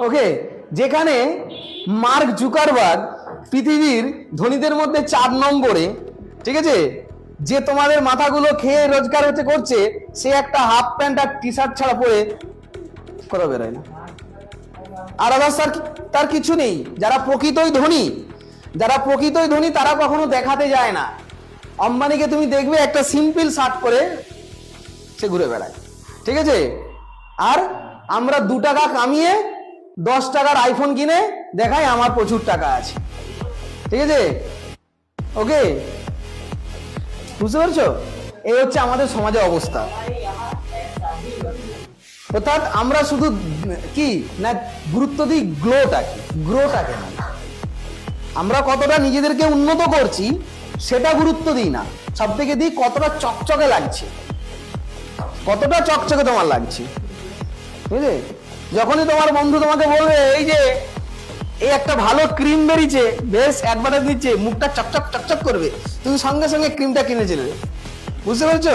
ওকে, যেখানে mark Zuckerberg পৃথিবীর ধনীদের মধ্যে 4 নম্বরে, ঠিক আছে, যে তোমাদের মাথাগুলো খেয়ে রোজগার করছে, সে একটা হাফ প্যান্ট আর টি শার্ট ছাড়া পরে কোথাও বেরোয় না। আর আদার্স তার কিছু নেই। যারা প্রকৃতই ধনী তারা কখনো দেখাতে যায় না। আম্বানিকে তুমি দেখবে একটা সিম্পল শার্ট পরে সে ঘুরে বেড়ায়, ঠিক আছে। আর আমরা 2 টাকা কামিয়ে 10 টাকার আইফোন কিনে দেখাই আমার প্রচুর টাকা আছে, ঠিক আছে। ওকে, বুঝতে পারছো? এই হচ্ছে আমাদের সমাজের অবস্থা। অর্থাৎ আমরা শুধু কি না গুরুত্ব দিই গ্রোটাকে না, আমরা কতটা নিজেদেরকে উন্নত করছি সেটা গুরুত্ব দিই না, সব থেকে দিই কতটা চকচকে লাগছে, কতটা চকচকে তোমার লাগছে, বুঝলে। যখনই তোমার বন্ধু তোমাকে বলবে এই যে এই একটা ভালো ক্রিম বেরিয়েছে, বেশ অ্যাডভার্টাইজ দিচ্ছে, মুখটা চকচক চকচক করবে, তুমি সঙ্গে সঙ্গে ক্রিমটা কিনে চলবে, বুঝতে পারছো?